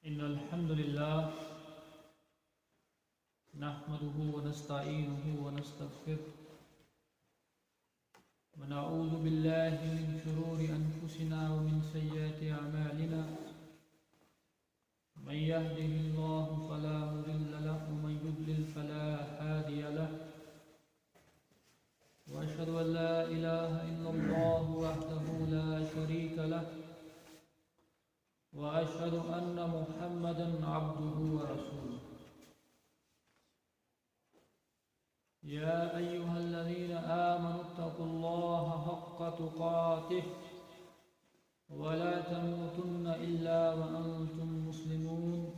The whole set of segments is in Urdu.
إن الحمد لله نحمده ونستعينه ونستغفره ونعوذ بالله من شرور أنفسنا ومن سيئات أعمالنا من يهده الله فلا مضل له ومن يضلل فلا هادي له وأشهد أن لا إله إلا الله وحده لا شريك له وأشهد أن محمدًا عبده ورسوله يا أيها الذين آمنوا اتقوا الله حق تقاته ولا تموتن إلا وأنتم مسلمون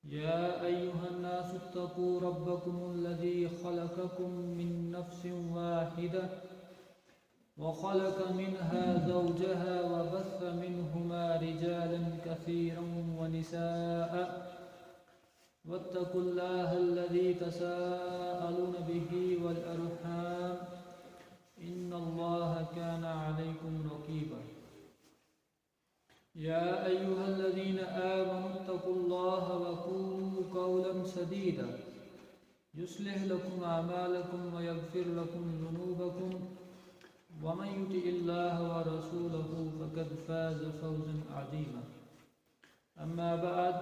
يا أيها الناس اتقوا ربكم الذي خلقكم من نفس واحدة وخلق منها زوجها وبث منهما رجالا كثيرا ونساء واتقوا الله الذي تساءلون به والأرحام إن الله كان عليكم رقيبا يا أيها الذين آمنوا اتقوا الله وقولوا قولا سديدا يصلح لكم أعمالكم ويغفر لكم ذنوبكم ومن يطع الله ورسوله فقد فاز فوزا عظيما أما بعد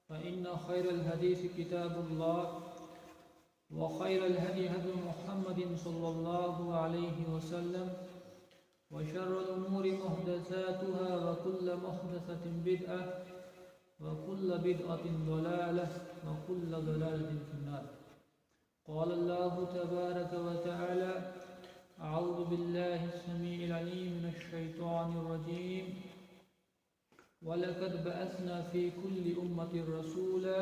فإن خير الحديث كتاب الله وخير الهدي هدي محمد صلى الله عليه وسلم وشر الأمور محدثاتها وكل محدثة بدعة وكل بدعة ضلالة وكل ضلالة في النار قال الله تبارك وتعالى أعوذ بالله السميع العليم من الشيطان الرجيم ولقد بعثنا في كل أمة رسولا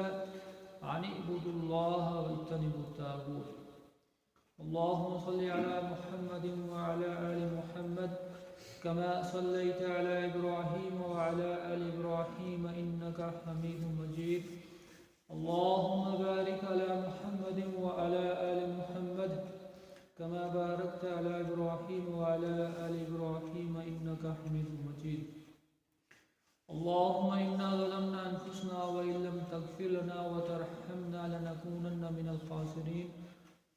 أن اعبدوا الله واجتنبوا الطاغوت اللهم صل على محمد وعلى آل محمد كما صليت على إبراهيم وعلى آل إبراهيم إنك حميد مجيد اللهم بارك على محمد وعلى آل محمد كما باركت على إبراهيم وعلى آل إبراهيم إنك حميد مجيد اللهم إنا ظلمنا أنفسنا وإن لم تغفر لنا وترحمنا لنكونن من الخاسرين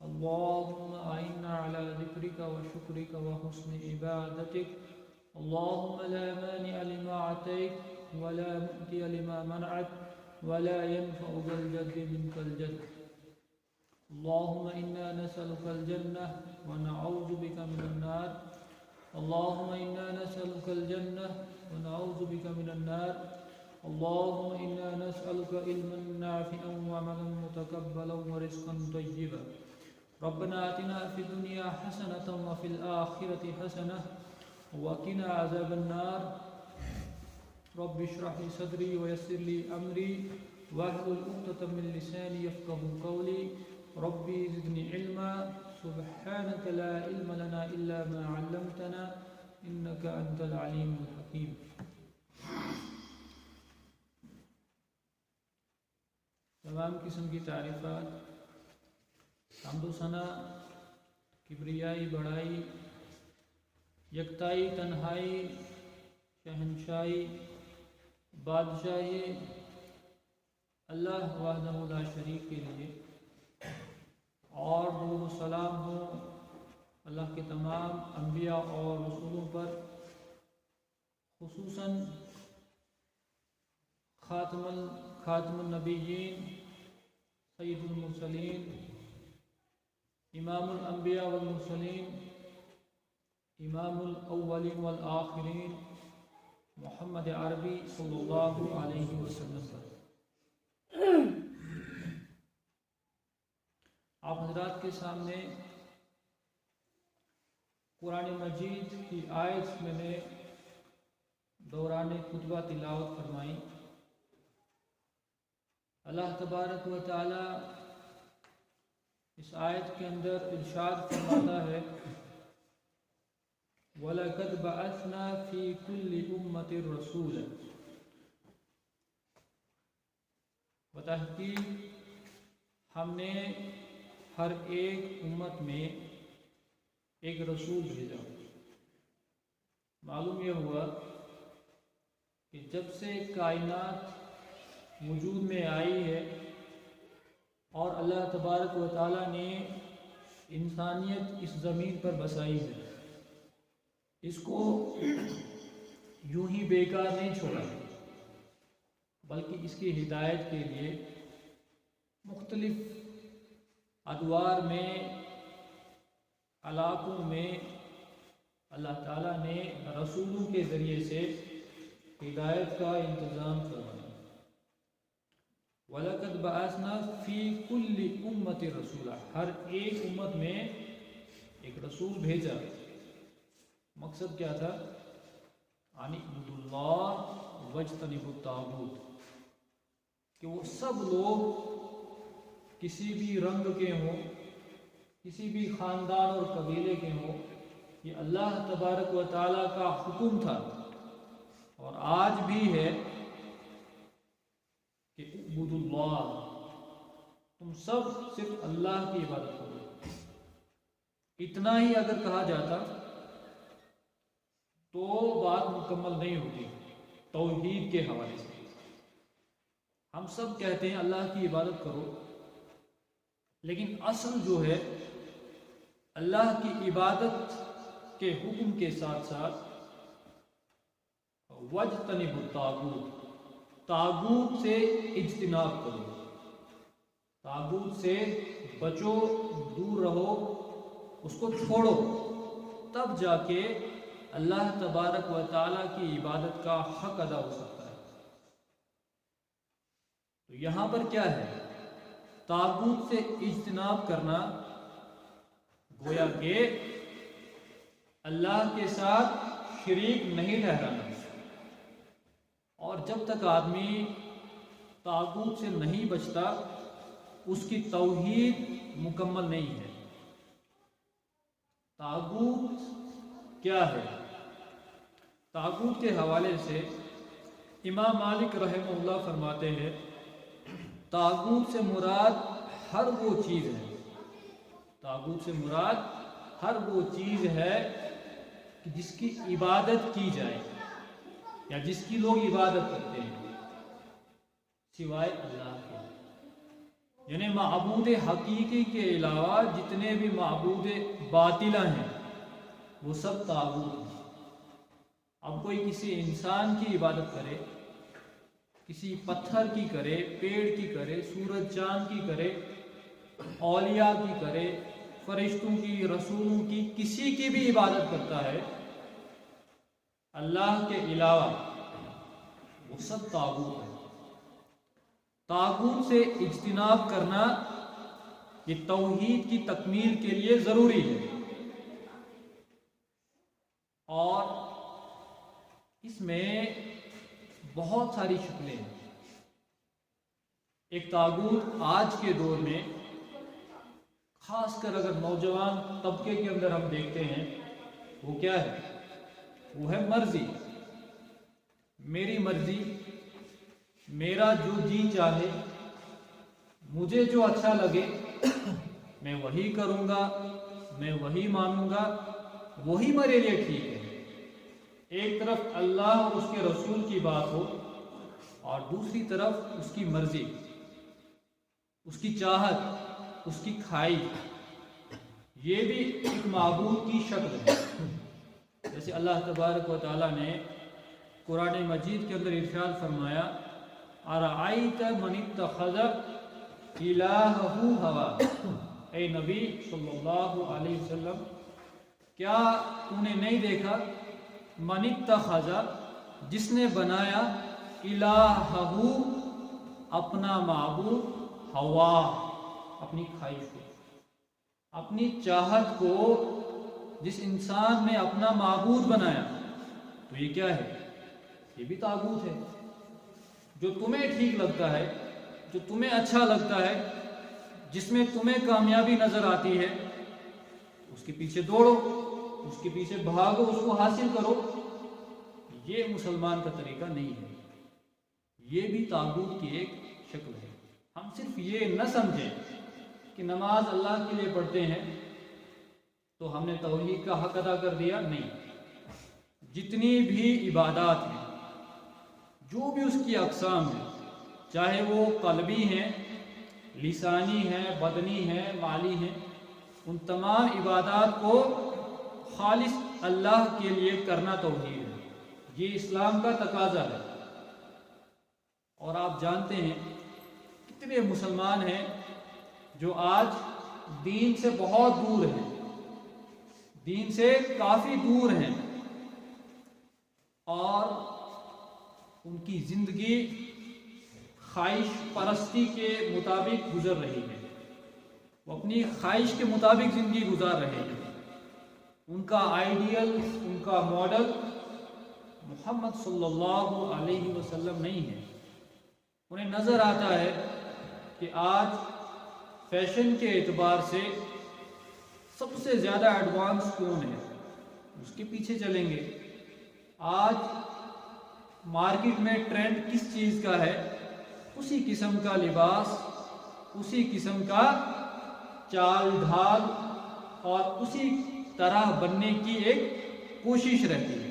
اللهم أعنا على ذكرك وشكرك وحسن عبادتك اللهم لا مانع لما أعطيت ولا مؤتي لما منعت ولا ينفع ذا الجد منك الجد اللهم إنا نسألك الجنة ونعوذ بك من النار اللهم إنا نسألك الجنة ونعوذ بك من النار اللهم إنا نسألك علما نافعا وعملا متقبلا ورزقا طيبا ربنا آتنا في الدنيا حسنة وفي الآخرة حسنة وقنا عذاب النار رب اشرح لي صدري ويسر لي أمري واحلل عقدة من لساني يفقهوا قولي ربي زدني علما سبحانك لا علم لنا إلا ما علمتنا إنك أنت العليم الحكيم تمام قسم کی تعریفات حمد و ثنا کبریائی بڑائی یکتائی تنہائی شہنشاہی بادشاہی اللہ وحدہ لا شریک کے لیے اور درود و سلام ہو اللہ کے تمام انبیاء اور رسولوں پر خصوصاً خاتم النبیین سید المرسلین امام الانبیاء والمرسلین امام الاولین والآخرین محمد عربی صلی اللہ علیہ وسلم پر آپ حضرات کے سامنے قرآن مجید کی آیت میں نے دوران خطبہ تلاوت فرمائی اللہ تبارک و تعالی اس آیت کے اندر ارشاد فرماتا ہے وَلَقَدْ بَعَثْنَا فِي كُلِّ أُمَّةٍ رَسُولًا بتحقیق ہم نے ہر ایک امت میں ایک رسول بھیجا معلوم یہ ہوا کہ جب سے کائنات وجود میں آئی ہے اور اللہ تبارک و تعالیٰ نے انسانیت اس زمین پر بسائی ہے، اس کو یوں ہی بیکار نہیں چھوڑا، بلکہ اس کی ہدایت کے لیے مختلف ادوار میں، علاقوں میں اللہ تعالیٰ نے رسولوں کے ذریعے سے ہدایت کا انتظام فرمایا۔ وَلَقَدْ بَعَثْنَا فِي كُلِّ أُمَّةٍ رَسُولًا، ہر ایک امت میں ایک رسول بھیجا۔ مقصد کیا تھا؟ یعنی اعبدوا اللہ واجتنبوا الطاغوت، کہ وہ سب لوگ کسی بھی رنگ کے ہوں، کسی بھی خاندان اور قبیلے کے ہوں، یہ اللہ تبارک و تعالیٰ کا حکم تھا اور آج بھی ہے کہ اعبدوا اللہ، تم سب صرف اللہ کی عبادت کرو۔ اتنا ہی اگر کہا جاتا تو بات مکمل نہیں ہوتی توحید کے حوالے سے۔ ہم سب کہتے ہیں اللہ کی عبادت کرو، لیکن اصل جو ہے اللہ کی عبادت کے حکم کے ساتھ ساتھ وَاجْتَنِبُوا الطَّاغُوتَ، طاغوت سے اجتناب کرو، طاغوت سے بچو، دور رہو، اس کو چھوڑو، تب جا کے اللہ تبارک و تعالیٰ کی عبادت کا حق ادا ہو سکتا ہے۔ تو یہاں پر کیا ہے؟ طاغوت سے اجتناب کرنا، گویا کہ اللہ کے ساتھ شریک نہیں ٹھہرانا، اور جب تک آدمی طاغوت سے نہیں بچتا اس کی توحید مکمل نہیں ہے۔ طاغوت کیا ہے؟ طاغوت کے حوالے سے امام مالک رحمہ اللہ فرماتے ہیں، طاغوت سے مراد ہر وہ چیز ہے، طاغوت سے مراد ہر وہ چیز ہے کہ جس کی عبادت کی جائے یا جس کی لوگ عبادت کرتے ہیں سوائے اللہ کے، یعنی معبود حقیقی کے علاوہ جتنے بھی معبود باطلہ ہیں وہ سب طاغوت ہیں۔ اب کوئی کسی انسان کی عبادت کرے، کسی پتھر کی کرے، پیڑ کی کرے، سورج چاند کی کرے، اولیاء کی کرے، فرشتوں کی، رسولوں کی، کسی کی بھی عبادت کرتا ہے اللہ کے علاوہ، وہ سب طاغوت ہے۔ طاغوت سے اجتناب کرنا یہ توحید کی تکمیل کے لیے ضروری ہے، اور اس میں بہت ساری شکلیں ہیں۔ ایک طاغوت آج کے دور میں خاص کر اگر نوجوان طبقے کے اندر ہم دیکھتے ہیں، وہ کیا ہے؟ وہ ہے مرضی، میری مرضی، میرا جو جی چاہے، مجھے جو اچھا لگے میں وہی کروں گا، میں وہی مانوں گا، وہی میرے لیے ٹھیک ہے۔ ایک طرف اللہ اور اس کے رسول کی بات ہو اور دوسری طرف اس کی مرضی، اس کی چاہت، اس کی خواہش، یہ بھی ایک معبود کی شکل ہے۔ جیسے اللہ تبارک و تعالیٰ نے قرآن مجید کے اندر ارشاد فرمایا، اَرَأَيْتَ مَنِ اتَّخَذَ إِلَٰهَهُ هَوَاهُ، اے نبی صلی اللہ علیہ وسلم، کیا تو نے نہیں دیکھا من اتخذ، جس نے بنایا الہہ، اپنا معبود، ہوا، اپنی خواہش کو، اپنی چاہت کو جس انسان نے اپنا معبود بنایا، تو یہ کیا ہے؟ یہ بھی طاغوت ہے۔ جو تمہیں ٹھیک لگتا ہے، جو تمہیں اچھا لگتا ہے، جس میں تمہیں کامیابی نظر آتی ہے، اس کے پیچھے دوڑو، اس کے پیچھے بھاگو، اس کو حاصل کرو۔ یہ مسلمان کا طریقہ نہیں ہے، یہ بھی طاغوت کی ایک شکل ہے۔ ہم صرف یہ نہ سمجھیں کہ نماز اللہ کے لیے پڑھتے ہیں تو ہم نے توحید کا حق ادا کر دیا، نہیں۔ جتنی بھی عبادات ہیں جو بھی اس کی اقسام ہیں، چاہے وہ قلبی ہیں، لسانی ہیں، بدنی ہیں، مالی ہیں، ان تمام عبادات کو خالص اللہ کے لیے کرنا توحید ہے۔ یہ اسلام کا تقاضا ہے۔ اور آپ جانتے ہیں کتنے مسلمان ہیں جو آج دین سے بہت دور ہیں، دین سے کافی دور ہیں، اور ان کی زندگی خواہش پرستی کے مطابق گزر رہی ہے، وہ اپنی خواہش کے مطابق زندگی گزار رہے ہیں۔ ان کا آئیڈیل، ان کا ماڈل محمد صلی اللہ علیہ وسلم نہیں ہے۔ انہیں نظر آتا ہے کہ آج فیشن کے اعتبار سے سب سے زیادہ ایڈوانس کون ہے، اس کے پیچھے چلیں گے۔ آج مارکیٹ میں ٹرینڈ کس چیز کا ہے، اسی قسم کا لباس، اسی قسم کا چال ڈھال اور اسی طرح بننے کی ایک کوشش رہتی ہے۔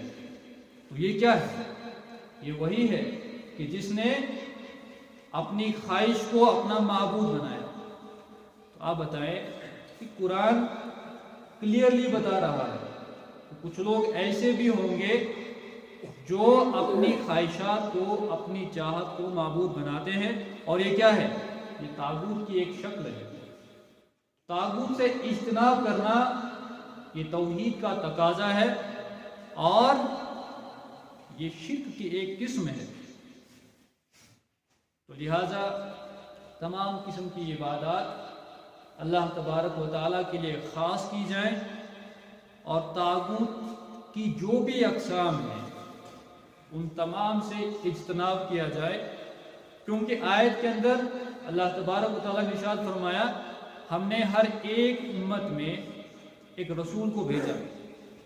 تو یہ کیا ہے؟ یہ وہی ہے کہ جس نے اپنی خواہش کو اپنا معبود بنایا۔ تو آپ بتائیں کہ قرآن کلیئرلی بتا رہا ہے کہ کچھ لوگ ایسے بھی ہوں گے جو اپنی خواہشات کو، اپنی چاہت کو معبود بناتے ہیں، اور یہ کیا ہے؟ یہ طاغوت کی ایک شکل ہے۔ طاغوت سے اجتناب کرنا یہ توحید کا تقاضا ہے، اور یہ شرک کی ایک قسم ہے۔ تو لہٰذا تمام قسم کی عبادات اللہ تبارک و تعالیٰ کے لیے خاص کی جائیں، اور طاغوت کی جو بھی اقسام ہیں ان تمام سے اجتناب کیا جائے، کیونکہ آیت کے اندر اللہ تبارک و تعالیٰ نے ارشاد فرمایا ہم نے ہر ایک امت میں ایک رسول کو بھیجا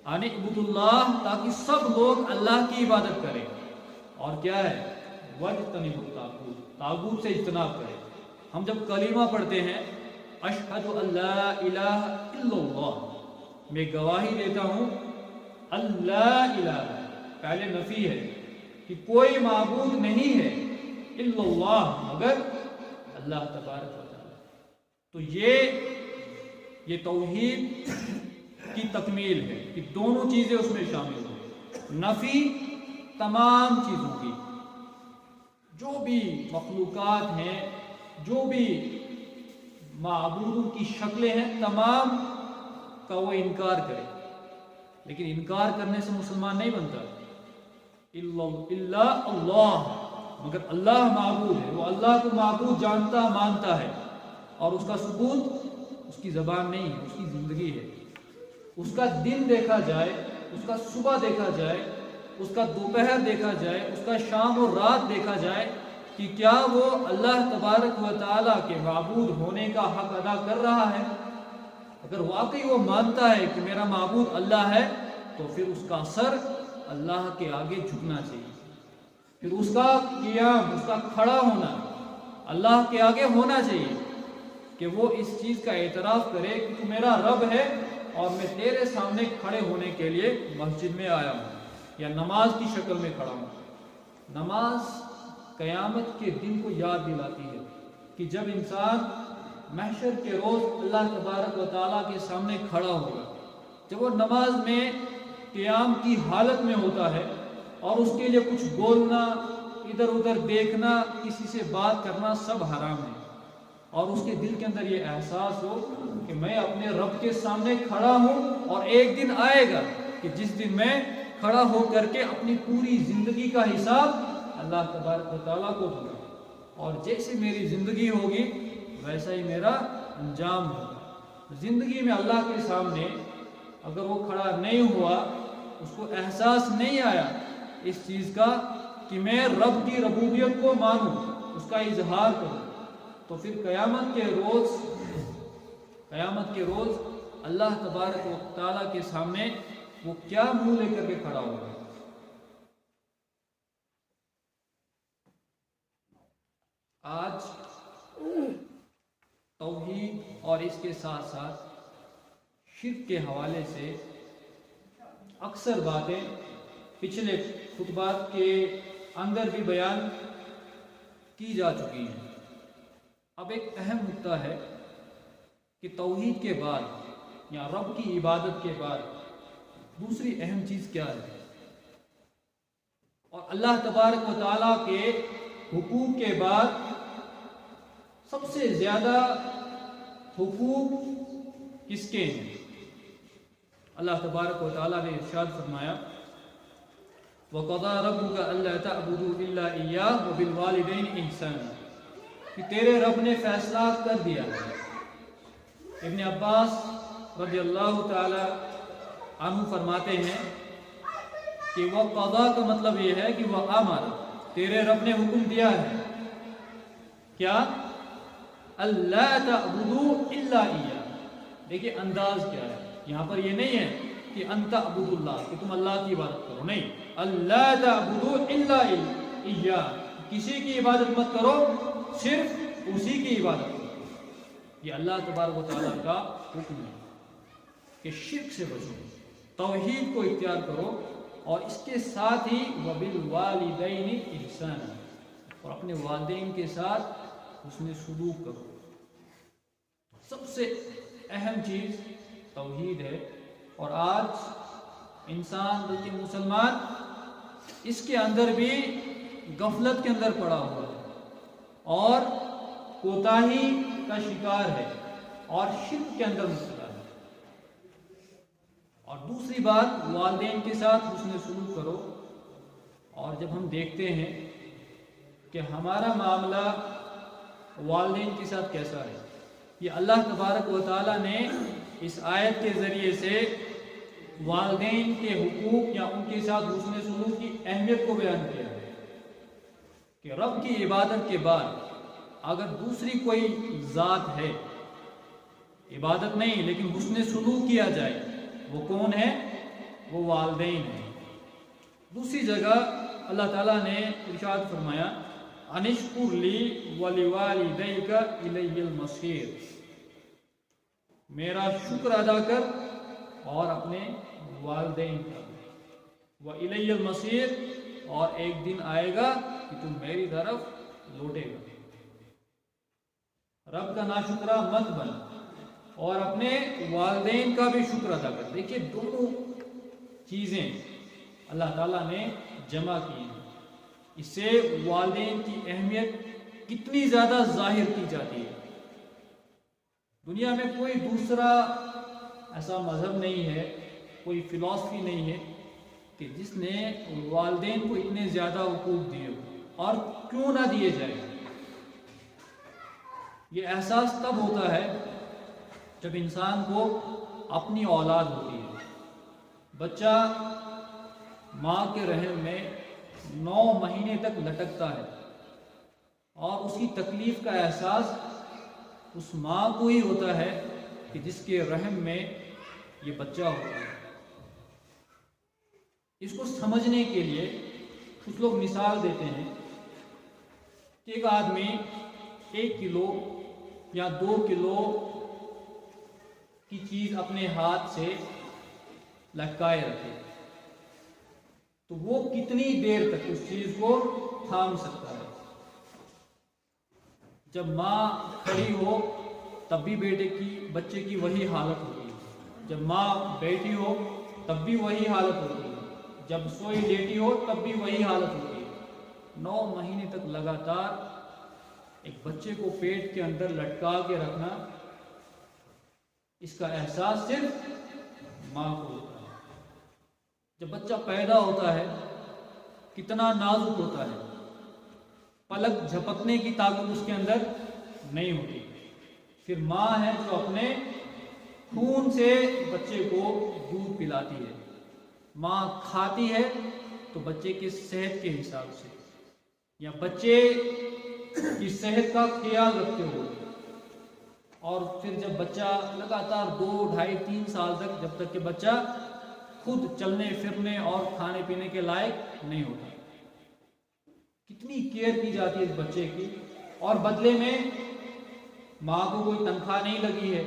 ان اعبدوا اللہ، تاکہ سب لوگ اللہ کی عبادت کریں، اور کیا ہے؟ واجتنبوا الطاغوت، طاغوت سے اجتناب کریں۔ ہم جب کلمہ پڑھتے ہیں اشہد ان لا الہ الا اللہ، میں گواہی دیتا ہوں اللہ الہ، پہلے نفی ہے کہ کوئی معبود نہیں ہے الا اللہ، مگر اللہ تبارک و تعالی۔ تو یہ توحید کی تکمیل ہے کہ دونوں چیزیں اس میں شامل ہیں، نفی تمام چیزوں کی، جو بھی مخلوقات ہیں، جو بھی معبودوں کی شکلیں ہیں، تمام کا وہ انکار کرے۔ لیکن انکار کرنے سے مسلمان نہیں بنتا، الا اللہ، مگر اللہ معبود ہے، وہ اللہ کو معبود جانتا مانتا ہے، اور اس کا ثبوت اس کی زبان نہیں ہے، اس کی زندگی ہے۔ اس کا دن دیکھا جائے، اس کا صبح دیکھا جائے، اس کا دوپہر دیکھا جائے، اس کا شام اور رات دیکھا جائے کہ کیا وہ اللہ تبارک و تعالیٰ کے معبود ہونے کا حق ادا کر رہا ہے۔ اگر واقعی وہ مانتا ہے کہ میرا معبود اللہ ہے، تو پھر اس کا سر اللہ کے آگے جھکنا چاہیے، پھر اس کا قیام، اس کا کھڑا ہونا اللہ کے آگے ہونا چاہیے، کہ وہ اس چیز کا اعتراف کرے کہ تو میرا رب ہے، اور میں تیرے سامنے کھڑے ہونے کے لیے مسجد میں آیا ہوں، یا نماز کی شکل میں کھڑا ہوں۔ نماز قیامت کے دن کو یاد دلاتی ہے کہ جب انسان محشر کے روز اللہ تبارک و تعالیٰ کے سامنے کھڑا ہوگا، جب وہ نماز میں قیام کی حالت میں ہوتا ہے، اور اس کے لیے کچھ بولنا، ادھر ادھر دیکھنا، کسی سے بات کرنا سب حرام ہے، اور اس کے دل کے اندر یہ احساس ہو کہ میں اپنے رب کے سامنے کھڑا ہوں، اور ایک دن آئے گا کہ جس دن میں کھڑا ہو کر کے اپنی پوری زندگی کا حساب اللہ تبارک و تعالیٰ کو دوں گا، اور جیسی میری زندگی ہوگی ویسا ہی میرا انجام ہوگا۔ زندگی میں اللہ کے سامنے اگر وہ کھڑا نہیں ہوا، اس کو احساس نہیں آیا اس چیز کا کہ میں رب کی ربوبیت کو مانوں، اس کا اظہار کروں، تو پھر قیامت کے روز اللہ تبارک و تعالیٰ کے سامنے وہ کیا منہ لے کر کے کھڑا ہوگا۔ آج توحید اور اس کے ساتھ ساتھ شرک کے حوالے سے اکثر باتیں پچھلے خطبات کے اندر بھی بیان کی جا چکی ہیں۔ اب ایک اہم نقطہ ہے کہ توحید کے بعد یا رب کی عبادت کے بعد دوسری اہم چیز کیا ہے، اور اللہ تبارک و تعالیٰ کے حقوق کے بعد سب سے زیادہ حقوق کس کے ہیں؟ اللہ تبارک و تعالیٰ نے ارشاد فرمایا وَقَضَىٰ رَبُّكَ أَلَّا تَعْبُدُوا إِلَّا إِيَّاهُ وَبِالْوَالِدَيْنِ إِحْسَانًا، کہ تیرے رب نے فیصلہ کر دیا ہے۔ ابن عباس رضی اللہ تعالی عنہ فرماتے ہیں کہ وہ قضا کا مطلب یہ ہے کہ وہ امر، تیرے رب نے حکم دیا ہے کیا؟ اللہ تعبدوا الا ایہ۔ دیکھیے انداز کیا ہے، یہاں پر یہ نہیں ہے کہ انت عبد اللہ، کہ تم اللہ کی عبادت کرو، نہیں، اللہ تعبدوا الا ایہ، کسی کی عبادت مت کرو، صرف اسی کی عبادت کرو۔ یہ اللہ تبارک و تعالیٰ کا حکم ہے کہ شرک سے بچو، توحید کو اختیار کرو، اور اس کے ساتھ ہی وَبِالْوَالِدَيْنِ إِحْسَانًا، اور اپنے والدین کے ساتھ حسن سلوک کرو۔ سب سے اہم چیز توحید ہے، اور آج انسان بلکہ مسلمان اس کے اندر بھی غفلت کے اندر پڑا ہوا ہے اور کوتاہی کا شکار ہے اور شرک کے اندر مبتلا ہے۔ اور دوسری بات، والدین کے ساتھ حسن سلوک کرو۔ اور جب ہم دیکھتے ہیں کہ ہمارا معاملہ والدین کے ساتھ کیسا ہے، یہ اللہ تبارک و تعالیٰ نے اس آیت کے ذریعے سے والدین کے حقوق یا ان کے ساتھ حسن سلوک کی اہمیت کو بیان کیا ہے کہ رب کی عبادت کے بعد اگر دوسری کوئی ذات ہے، عبادت نہیں لیکن حسن سلوک کیا جائے، وہ کون ہے؟ وہ والدین ہیں۔ دوسری جگہ اللہ تعالیٰ نے ارشاد فرمایا انشکر لی ولیوالدیک الی المصیر، میرا شکر ادا کر اور اپنے والدین کا، وَإِلَيَّ الْمَصِيرُ، اور ایک دن آئے گا کہ تم میری طرف لوٹے گا۔ رب کا ناشکرہ مت بن اور اپنے والدین کا بھی شکر ادا کر۔ دیکھیے دونوں چیزیں اللہ تعالیٰ نے جمع کی ہیں، اس سے والدین کی اہمیت کتنی زیادہ ظاہر کی جاتی ہے۔ دنیا میں کوئی دوسرا ایسا مذہب نہیں ہے، کوئی فلسفی نہیں ہے کہ جس نے والدین کو اتنے زیادہ حقوق دیے ہو، اور کیوں نہ دیے جائے۔ یہ احساس تب ہوتا ہے جب انسان کو اپنی اولاد ہوتی ہے۔ بچہ ماں کے رحم میں 9 مہینے تک لٹکتا ہے، اور اس کی تکلیف کا احساس اس ماں کو ہی ہوتا ہے کہ جس کے رحم میں یہ بچہ ہوتا ہے۔ اس کو سمجھنے کے لیے کچھ لوگ مثال دیتے ہیں کہ ایک آدمی 1 کلو یا 2 کلو کی چیز اپنے ہاتھ سے لٹکائے رکھے، تو وہ کتنی دیر تک اس چیز کو تھام سکتا ہے؟ جب ماں کھڑی ہو تب بھی بچے کی وہی حالت ہوتی ہے، جب ماں بیٹھی ہو تب بھی وہی حالت ہوتی ہے، جب سوئی لیٹی ہو تب بھی وہی حالت ہوتی ہے۔ 9 مہینے تک لگاتار ایک بچے کو پیٹ کے اندر لٹکا کے رکھنا، اس کا احساس صرف ماں کو ہوتا ہے۔ جب بچہ پیدا ہوتا ہے کتنا نازک ہوتا ہے، پلک جھپکنے کی طاقت اس کے اندر نہیں ہوتی۔ پھر ماں ہے جو اپنے خون سے بچے کو دودھ پلاتی ہے، ماں کھاتی ہے تو بچے کی صحت کے حساب سے یا بچے کی صحت کا خیال رکھتے ہوئے، اور پھر جب بچہ لگاتار 2، 2.5، 3 سال تک، جب تک کہ بچہ خود چلنے پھرنے اور کھانے پینے کے لائق نہیں ہوتا، کتنی کیئر کی جاتی ہے اس بچے کی، اور بدلے میں ماں کو کوئی تنخواہ نہیں لگی ہے،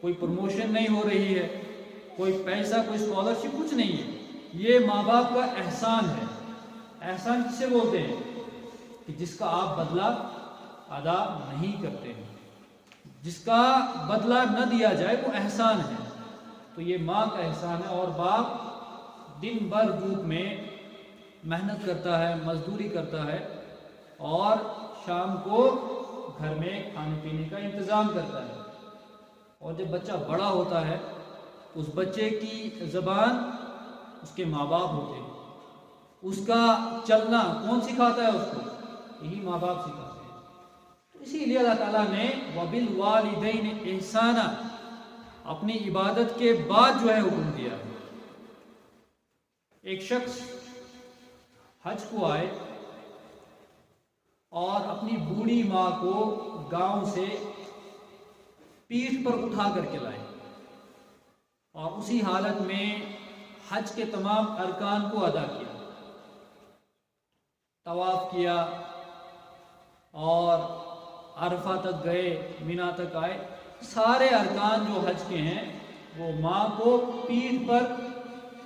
کوئی پروموشن نہیں ہو رہی ہے، کوئی پیسہ، کوئی اسکالرشپ، کچھ نہیں ہے۔ یہ ماں باپ کا احسان ہے، احسان کسے بولتے ہیں؟ کہ جس کا آپ بدلہ ادا نہیں کرتے ہیں، جس کا بدلہ نہ دیا جائے وہ احسان ہے۔ تو یہ ماں کا احسان ہے۔ اور باپ دن بھر دھوپ میں محنت کرتا ہے، مزدوری کرتا ہے، اور شام کو گھر میں کھانے پینے کا انتظام کرتا ہے، اور جب بچہ بڑا ہوتا ہے اس بچے کی زبان اس کے ماں باپ ہوتے ہیں، اس کا چلنا کون سکھاتا ہے اس کو؟ یہی ماں باپ سکھاتے ہیں۔ تو اسی لیے اللہ تعالیٰ نے وَبِالْوَالِدَيْنِ إِحْسَانًا اپنی عبادت کے بعد جو ہے حکم دیا ہے۔ ایک شخص حج کو آئے اور اپنی بوڑھی ماں کو گاؤں سے پیٹھ پر اٹھا کر کے لائے، اور اسی حالت میں حج کے تمام ارکان کو ادا کیا، طواف کیا اور عرفہ تک گئے، مینا تک آئے۔ سارے ارکان جو حج کے ہیں وہ ماں کو پیٹھ پر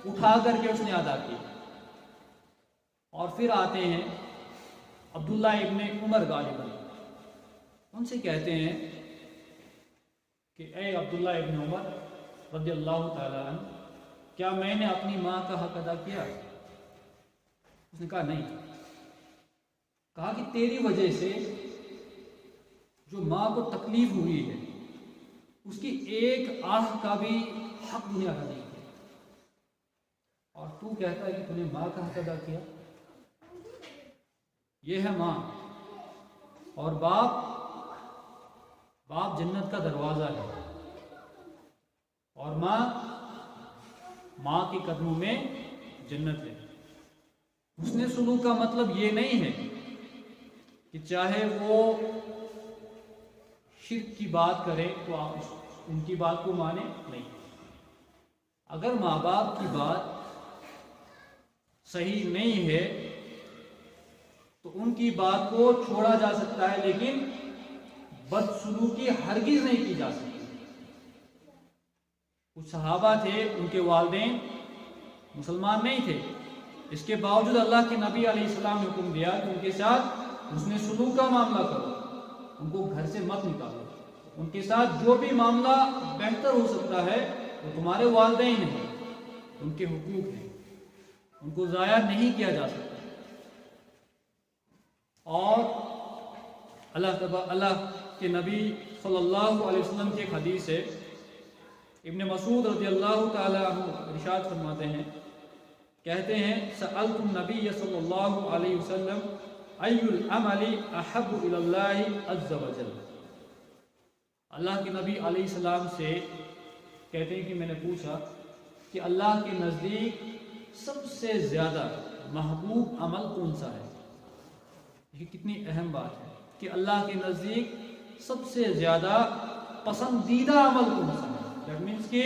اٹھا کر کے اس نے ادا کیا۔ اور پھر آتے ہیں عبداللہ ابن عمر غالباً، ان سے کہتے ہیں کہ اے عبداللہ ابن عمر رضی اللہ تعالیٰ عنہ، کیا میں نے اپنی ماں کا حق ادا کیا؟ اس نے کہا نہیں۔ کہا کہ تیری وجہ سے جو ماں کو تکلیف ہوئی ہے اس کی ایک آہ کا بھی حق دنیا کا نہیں ہے، اور تو کہتا ہے کہ تو نے ماں کا حق ادا کیا۔ یہ ہے ماں اور باپ جنت کا دروازہ ہے، اور ماں کے قدموں میں جنت ہے۔ حسن سلوک کا مطلب یہ نہیں ہے کہ چاہے وہ شرک کی بات کرے تو آپ ان کی بات کو مانیں، نہیں۔ اگر ماں باپ کی بات صحیح نہیں ہے تو ان کی بات کو چھوڑا جا سکتا ہے، لیکن بدسلوکی ہرگز نہیں کی جا سکتی۔ کچھ صحابہ تھے، ان کے والدین مسلمان نہیں تھے، اس کے باوجود اللہ کے نبی علیہ السلام نے حکم دیا کہ ان کے ساتھ حسن سلوک کا معاملہ کرو، ان کو گھر سے مت نکالو، ان کے ساتھ جو بھی معاملہ بہتر ہو سکتا ہے وہ تمہارے والدین ہیں، ان کے حقوق ہیں، ان کو ضائع نہیں کیا جا سکتا۔ اور اللہ کے نبی صلی اللہ علیہ وسلم کی ایک حدیث ہے، ابن مسعود رضی اللہ تعالیٰ عنہ ارشاد فرماتے ہیں، کہتے ہیں سألت النبی صلی اللہ علیہ وسلم ای العمل احب الی اللہ عز وجل۔ اللہ کے نبی علیہ السلام سے کہتے ہیں کہ میں نے پوچھا کہ اللہ کے نزدیک سب سے زیادہ محبوب عمل کون سا ہے؟ یہ کتنی اہم بات ہے کہ اللہ کے نزدیک سب سے زیادہ پسندیدہ عمل کون سا ہے۔ دیٹ مینس کہ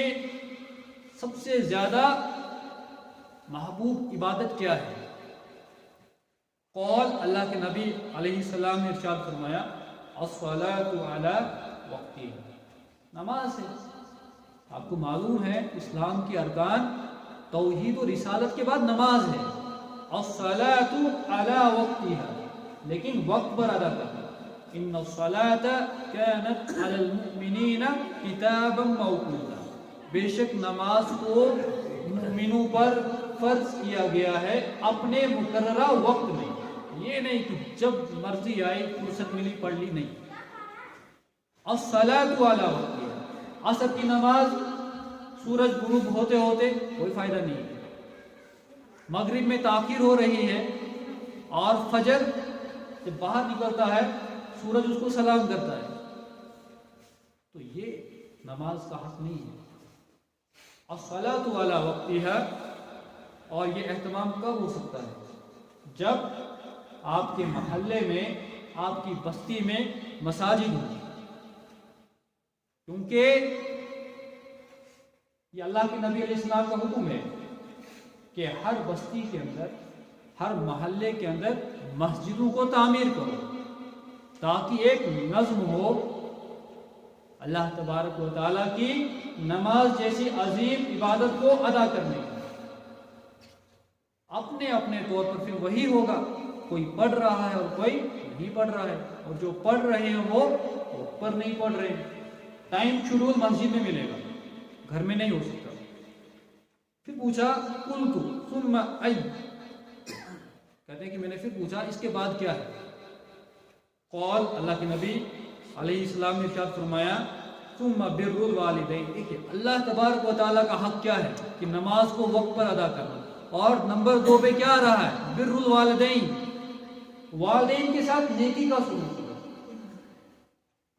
سب سے زیادہ محبوب عبادت کیا ہے؟ قول اللہ کے نبی علیہ السلام نے ارشاد فرمایا الصلاۃ علی وقتها، نماز ہے۔ آپ کو معلوم ہے اسلام کے ارکان توحید و رسالت کے بعد نماز ہے، الصلاۃ علی وقتها، لیکن وقت پر ادا کرنا۔ ان الصلاۃ کانت علی المؤمنین کتابا موقوتا، بے شک نماز کو مومنوں پر فرض کیا گیا ہے اپنے مقررہ وقت میں۔ یہ نہیں کہ جب مرضی آئی فرصت ملی پڑھ لی، نہیں۔ الصلاۃ علی وقتها، عصر کی نماز سورج غروب ہوتے ہوتے کوئی فائدہ نہیں ہے، مغرب میں تاخیر ہو رہی ہے، اور فجر جب باہر نکلتا ہے سورج اس کو سلام کرتا ہے، تو یہ نماز کا حق نہیں ہے۔ الصلاۃ علی وقتها، اور یہ اہتمام کب ہو سکتا ہے؟ جب آپ کے محلے میں، آپ کی بستی میں مساجد ہوں، کیونکہ یہ اللہ کے نبی علیہ السلام کا حکم ہے کہ ہر بستی کے اندر، ہر محلے کے اندر مسجدوں کو تعمیر کرو، تاکہ ایک نظم ہو اللہ تبارک و تعالیٰ کی نماز جیسی عظیم عبادت کو ادا کرنے کی۔ اپنے اپنے طور پر پھر وہی ہوگا، کوئی پڑھ رہا ہے اور کوئی نہیں پڑھ رہا ہے، اور جو پڑھ رہے ہیں وہ پر نہیں پڑھ رہے ہیں۔ ٹائم شیڈول مسجد میں ملے گا، گھر میں نہیں ہو سکتا۔ پھر پوچھا قلت ثم ای، کہتے ہیں کہ میں نے پھر پوچھا اس کے بعد کیا ہے؟ قال، اللہ کے نبی علیہ السلام نے ارشاد فرمایا ثم بر الوالدین۔ دیکھیے اللہ تبارک و تعالیٰ کا حق کیا ہے کہ نماز کو وقت پر ادا کرنا، اور نمبر 2 پہ کیا آ رہا ہے؟ بر الوالدین، والدین کے ساتھ نیکی کا سلوک کرو،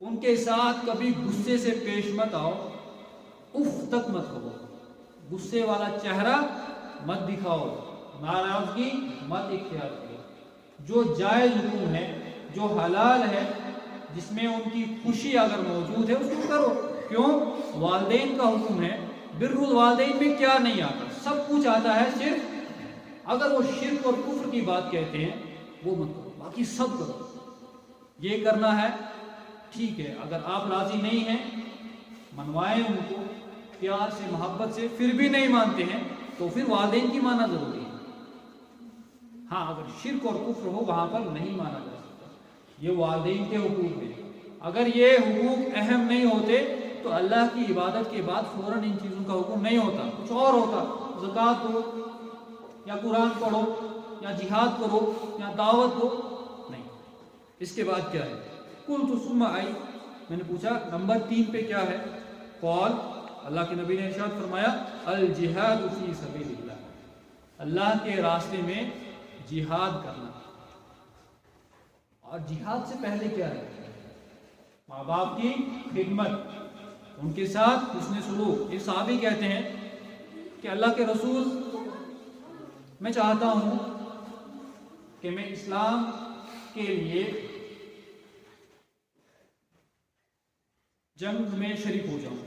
ان کے ساتھ کبھی غصے سے پیش مت آؤ، اف تک مت کرو، غصے والا چہرہ مت دکھاؤ، ناراضگی مت اختیار کرو۔ جو جائز حکم ہے، جو حلال ہے، جس میں ان کی خوشی اگر موجود ہے اس کو کرو۔ کیوں؟ والدین کا حکم ہے۔ بر الوالدین میں کیا نہیں آتا؟ سب کچھ آتا ہے، صرف اگر وہ شرک اور کفر کی بات کہتے ہیں وہ مت کرو، باقی سب کرو۔ یہ کرنا ہے، ٹھیک ہے، اگر آپ راضی نہیں ہیں منوائیں ان کو پیار سے محبت سے، پھر بھی نہیں مانتے ہیں تو پھر والدین کی مانا ضروری ہے۔ ہاں اگر شرک اور کفر ہو وہاں پر نہیں مانا جا سکتا، یہ والدین کے حقوق ہیں۔ اگر یہ حقوق اہم نہیں ہوتے تو اللہ کی عبادت کے بعد فوراً ان چیزوں کا حکم نہیں ہوتا، کچھ اور ہوتا، زکوٰۃ دو یا قرآن پڑھو یا جہاد کرو یا دعوت دو، نہیں۔ اس کے بعد کیا ہے؟ قلت ثم ای، میں نے پوچھا نمبر 3 پہ کیا ہے؟ قال، اللہ کے نبی نے ارشاد فرمایا الجہاد فی سبیل اللہ، اللہ کے راستے میں جہاد کرنا۔ اور جہاد سے پہلے کیا ہے؟ ماں باپ کی خدمت، ان کے ساتھ حسن سلوک۔ ایک صحابی کہتے ہیں کہ اللہ کے رسول، میں چاہتا ہوں کہ میں اسلام کے لیے جنگ میں شریک ہو جاؤں۔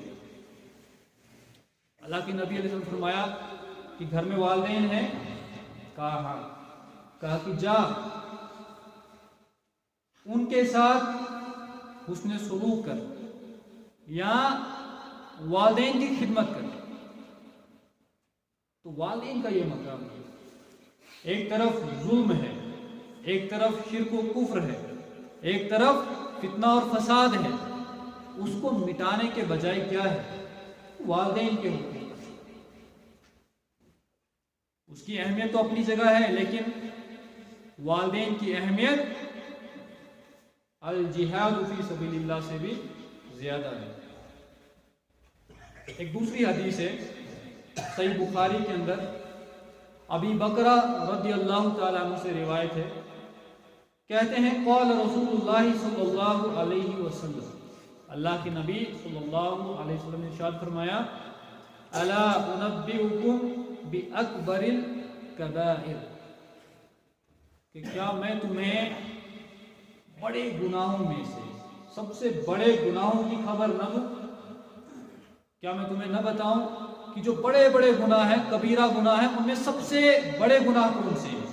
اللہ کے نبی علیہ السلام فرمایا کہ گھر میں والدین ہیں؟ کہا ہاں۔ کہا کہ جا ان کے ساتھ حسن سلوک کر یا والدین کی خدمت کر۔ تو والدین کا یہ مقام ہے، ایک طرف ظلم ہے، ایک طرف شرک و کفر ہے، ایک طرف فتنہ اور فساد ہے، اس کو مٹانے کے بجائے کیا ہے؟ والدین کے حقوق۔ اس کی اہمیت تو اپنی جگہ ہے، لیکن والدین کی اہمیت الجہاد فی سبیل اللہ سے بھی زیادہ ہے۔ ایک دوسری حدیث ہے صحیح بخاری کے اندر، ابی بکرہ رضی اللہ تعالیٰ عنہ سے روایت ہے، کہتے ہیں قال رسول اللہ صلی اللہ علیہ وسلم، اللہ کے نبی صلی اللہ علیہ وسلم نے ارشاد فرمایا الا انبئکم باکبر الکبائر، کہ کیا میں تمہیں بڑے گناہوں میں سے سب سے بڑے گناہوں کی خبر نہ دوں؟ کیا میں تمہیں نہ بتاؤں کہ جو بڑے بڑے گناہ ہیں، کبیرہ گناہ ہیں، ان میں سب سے بڑے گناہ کون سے ہیں؟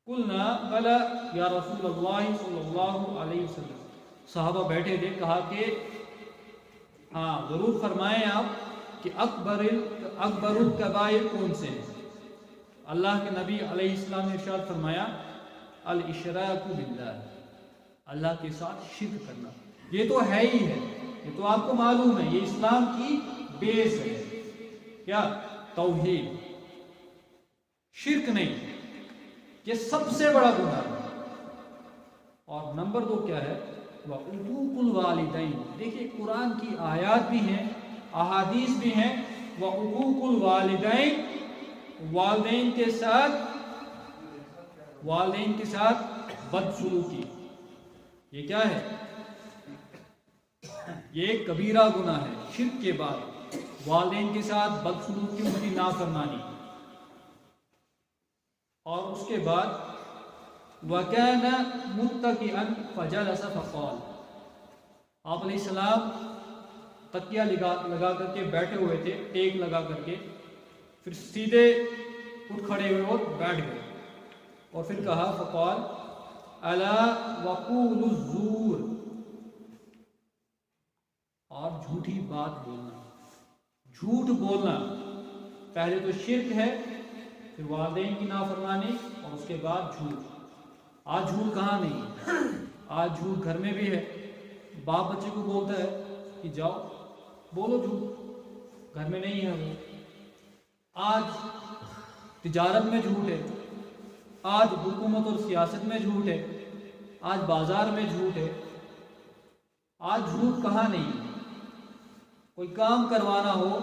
قلنا بلا یا رسول اللہ صلی اللہ علیہ وسلم، صحابہ بیٹھے تھے، کہا کہ ہاں ضرور فرمائیں آپ کہ اکبر الکبائر کون سے ہیں؟ اللہ کے نبی علیہ السلام نے ارشاد فرمایا الاشراک باللہ، اللہ کے ساتھ شرک کرنا۔ یہ تو ہے ہی ہے، یہ تو آپ کو معلوم ہے، یہ اسلام کی بیس ہے۔ کیا؟ توحید، شرک نہیں، یہ سب سے بڑا گناہ ہے۔ اور نمبر 2 کیا ہے؟ وعقوق الوالدین۔ دیکھیے قرآن کی آیات بھی ہیں، احادیث بھی ہیں، وعقوق الوالدین، والدین کے ساتھ بدسلوکی، یہ کیا ہے؟ یہ ایک کبیرہ گناہ ہے، شرک کے بعد والدین کے ساتھ بدسلوکی، ان کی نافرمانی۔ اور اس کے بعد وَكَانَ مُتَّكِئًا فَجَلَسَ فَقَالَ، آپ علیہ السلام تکیہ لگا کر کے بیٹھے ہوئے تھے، ٹیک لگا کر کے، پھر سیدھے اٹھ کھڑے ہوئے اور بیٹھ گئے، اور پھر کہا فقال الا وقول الزور، اور جھوٹی بات بولنا، جھوٹ بولنا۔ پہلے تو شرک ہے، پھر والدین کی نافرمانی اور اس کے بعد جھوٹ۔ آج جھوٹ کہاں نہیں ہے، آج جھوٹ گھر میں بھی ہے۔ باپ بچے کو بولتا ہے کہ جاؤ بولو جھوٹ، گھر میں نہیں ہے وہ۔ آج تجارت میں جھوٹ ہے، آج حکومت اور سیاست میں جھوٹ ہے، آج بازار میں جھوٹ ہے۔ آج جھوٹ کہاں نہیں ہے۔ کوئی کام کروانا ہو،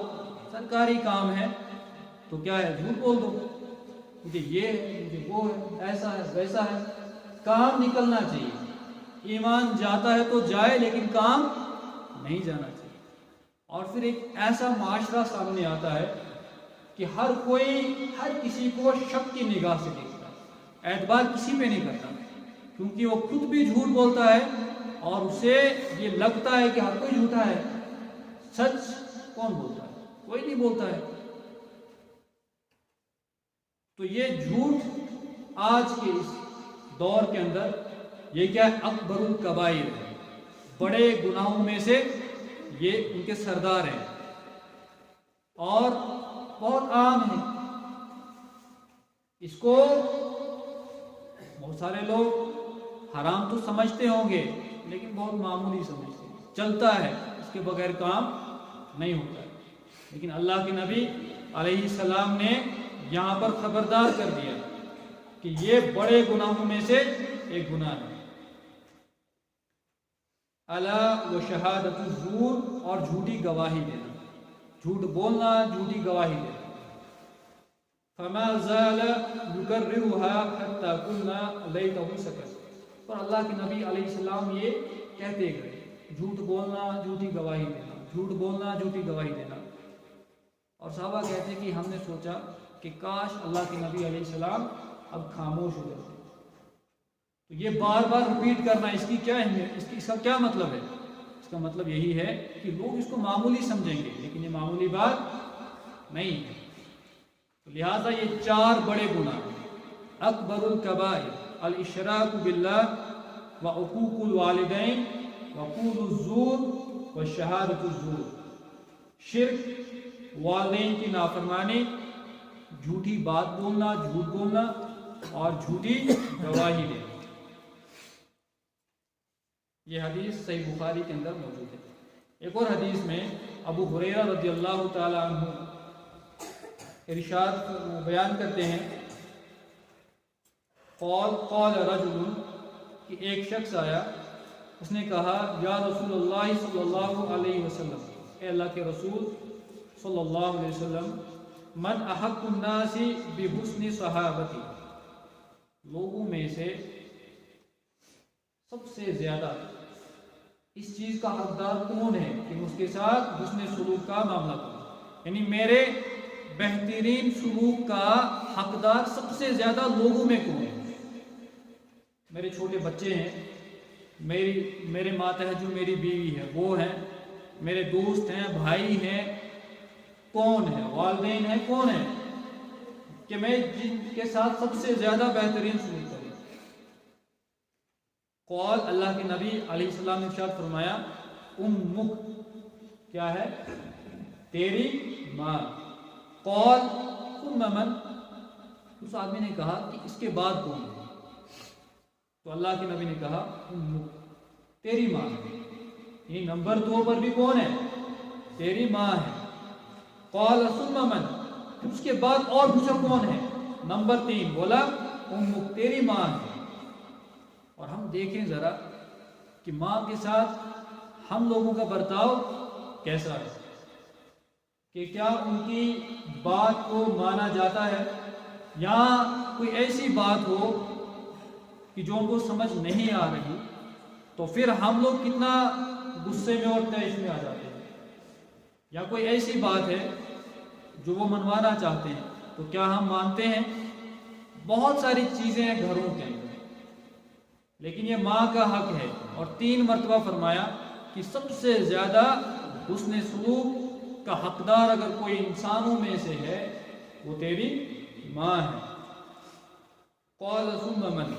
سرکاری کام ہے تو کیا ہے، جھوٹ بول دو، مجھے یہ ہے، مجھے وہ ہے، ایسا ہے ویسا ہے۔ کام نکلنا چاہیے، ایمان جاتا ہے تو جائے لیکن کام نہیں جانا چاہیے۔ اور پھر ایک ایسا معاشرہ سامنے آتا ہے کہ ہر کوئی ہر کسی کو شک کی نگاہ سے دیکھتا ہے، اعتبار کسی پہ نہیں کرتا، کیونکہ وہ خود بھی جھوٹ بولتا ہے اور اسے یہ لگتا ہے کہ ہر کوئی جھوٹا ہے۔ سچ کون بولتا ہے؟ کوئی نہیں بولتا ہے۔ تو یہ جھوٹ آج کے اس دور کے اندر یہ کیا ہے، اکبر الکبائر ہے، بڑے گناہوں میں سے یہ ان کے سردار ہیں اور بہت عام ہے۔ اس کو بہت سارے لوگ حرام تو سمجھتے ہوں گے لیکن بہت معمولی سمجھتے ہیں، چلتا ہے، اس کے بغیر کام نہیں ہوتا ہے۔ لیکن اللہ کے نبی علیہ السلام نے یہاں پر خبردار کر دیا کہ یہ بڑے گناہوں میں سے ایک گناہ ہے۔ الا و شہادت الزور، اور جھوٹی گواہی دینا، جھوٹ بولنا، جھوٹی گواہی دینا۔ فما زال یکررها حتى قلنا لیتہ سکت، اور اللہ کے نبی علیہ السلام یہ کہتے گئے، جھوٹ بولنا، جھوٹی گواہی دینا، جھوٹ بولنا، جھوٹی گواہی دینا۔ اور صحابہ کہتے ہیں کہ ہم نے سوچا کہ کاش اللہ کے نبی علیہ السلام اب خاموش ہو جاتے۔ تو یہ بار بار ریپیٹ کرنا، اس کی کیا اہمیت، اس کا کیا مطلب ہے؟ اس کا مطلب یہی ہے کہ لوگ اس کو معمولی سمجھیں گے لیکن یہ معمولی بات نہیں ہے۔ تو لہٰذا یہ چار بڑے گناہ، اکبر الکبائر، الاشراک باللہ وعقوق الوالدین وقول الزور وشہادۃ الزور، شرک، والدین کی نافرمانی، جھوٹی بات بولنا، جھوٹ بولنا اور جھوٹی گواہی دینا۔ یہ حدیث صحیح بخاری کے اندر موجود ہے۔ ایک اور حدیث میں ابو ہریرہ رضی اللہ تعالی عنہ ارشاد بیان کرتے ہیں، قال رجل، کہ ایک شخص آیا، اس نے کہا، یا رسول اللہ صلی اللہ علیہ وسلم، اے اللہ کے رسول صلی اللہ علیہ وسلم، من احق الناس بحسن صحابتی، لوگوں میں سے سب سے زیادہ اس چیز کا حقدار کون ہے کہ اس کے ساتھ حسن سلوک کا معاملہ کروں، یعنی میرے بہترین سلوک کا حقدار سب سے زیادہ لوگوں میں کون ہے؟ میرے چھوٹے بچے ہیں، میرے ماتحت جو میری بیوی ہے وہ ہیں، میرے دوست ہیں، بھائی ہیں، کون ہے؟ والدین ہیں، کون ہے کہ میں جن کے ساتھ سب سے زیادہ بہترین سلوک کروں؟ قال، اللہ کے نبی علیہ السلام نے ارشاد فرمایا، امک، کیا ہے؟ تیری ماں۔ قال ثم من، اس آدمی نے کہا کہ اس کے بعد کون ہے؟ تو اللہ کے نبی نے کہا، امک، تیری ماں ہے، یہ نمبر 2 پر بھی کون ہے؟ تیری ماں ہے۔ قال ثم من، اس کے بعد اور پوچھا کون ہے؟ نمبر 3، بولا امک، تیری ماں ہے۔ اور ہم دیکھیں ذرا کہ ماں کے ساتھ ہم لوگوں کا برتاؤ کیسا ہے، کہ کیا ان کی بات کو مانا جاتا ہے، یا کوئی ایسی بات ہو کہ جو ان کو سمجھ نہیں آ رہی تو پھر ہم لوگ کتنا غصے میں اور طیش میں آ جاتے ہیں، یا کوئی ایسی بات ہے جو وہ منوانا چاہتے ہیں تو کیا ہم مانتے ہیں؟ بہت ساری چیزیں ہیں گھروں کے اندر، لیکن یہ ماں کا حق ہے۔ اور 3 مرتبہ فرمایا کہ سب سے زیادہ حسن سلوک کا حقدار اگر کوئی انسانوں میں سے ہے وہ تیری ماں ہے۔ قال ثم من،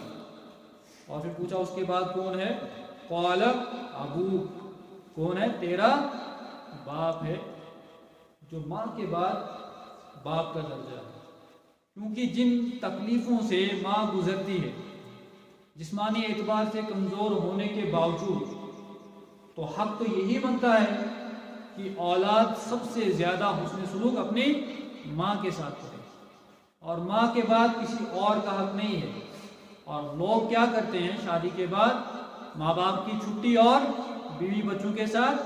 اور پھر پوچھا اس کے بعد کون ہے؟ قال ابوک، کون ہے؟ تیرا باپ ہے، جو ماں کے بعد باپ کا درجہ ہے۔ کیونکہ جن تکلیفوں سے ماں گزرتی ہے جسمانی اعتبار سے کمزور ہونے کے باوجود، تو حق تو یہی بنتا ہے کہ اولاد سب سے زیادہ حسن سلوک اپنی ماں کے ساتھ کرے، اور ماں کے بعد کسی اور کا حق نہیں ہے۔ اور لوگ کیا کرتے ہیں، شادی کے بعد ماں باپ کی چھٹی اور بیوی بچوں کے ساتھ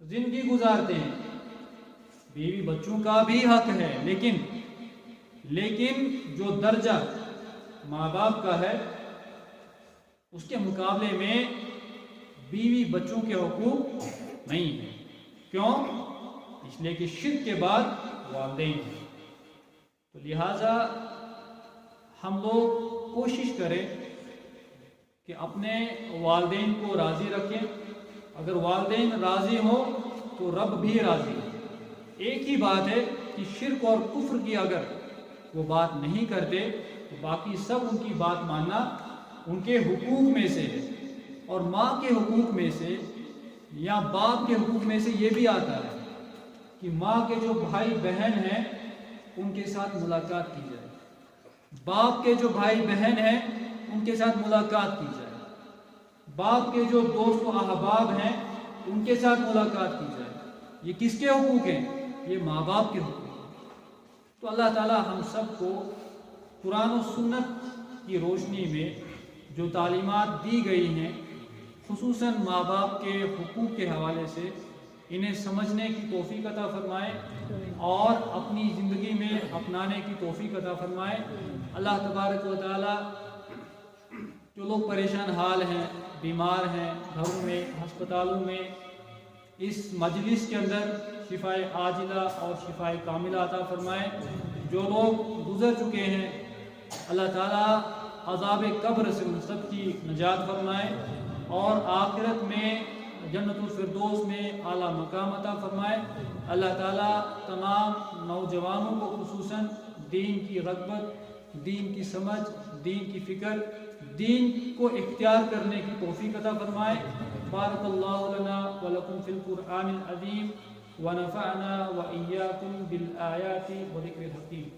زندگی گزارتے ہیں۔ بیوی بچوں کا بھی حق ہے، لیکن جو درجہ ماں باپ کا ہے اس کے مقابلے میں بیوی بچوں کے حقوق نہیں ہیں۔ کیوں؟ اس لیے کہ شرک کے بعد والدین ہیں۔ تو لہٰذا ہم لوگ کوشش کریں کہ اپنے والدین کو راضی رکھیں۔ اگر والدین راضی ہوں تو رب بھی راضی ہے۔ ایک ہی بات ہے کہ شرک اور کفر کی اگر وہ بات نہیں کرتے تو باقی سب ان کی بات ماننا ان کے حقوق میں سے ہے۔ اور ماں کے حقوق میں سے یا باپ کے حقوق میں سے یہ بھی آتا ہے کہ ماں کے جو بھائی بہن ہیں ان کے ساتھ ملاقات کی جائے، باپ کے جو بھائی بہن ہیں ان کے ساتھ ملاقات کی جائے، باپ کے جو دوست و احباب ہیں ان کے ساتھ ملاقات کی جائے۔ یہ کس کے حقوق ہیں؟ یہ ماں باپ کے حقوق ہیں۔ تو اللہ تعالی ہم سب کو قرآن و سنت کی روشنی میں جو تعلیمات دی گئی ہیں، خصوصاً ماں باپ کے حقوق کے حوالے سے، انہیں سمجھنے کی توفیق عطا فرمائے اور اپنی زندگی میں اپنانے کی توفیق عطا فرمائے۔ اللہ تبارک و تعالی جو لوگ پریشان حال ہیں، بیمار ہیں، گھروں میں، ہسپتالوں میں، اس مجلس کے اندر شفائے عاجلہ اور شفائے کاملہ عطا فرمائے۔ جو لوگ گزر چکے ہیں اللہ تعالیٰ عذاب قبر سے ان سب کی نجات فرمائے اور آخرت میں جنت الفردوس میں اعلیٰ مقام عطا فرمائے۔ اللہ تعالیٰ تمام نوجوانوں کو خصوصاً دین کی رغبت، دین کی سمجھ، دین کی فکر، دین کو اختیار کرنے کی توفیق عطا فرمائے۔ بارک اللہ لنا ولکم فی القرآن العظیم ونفعنا وإیاکم بالآیات وذکر الحکیم۔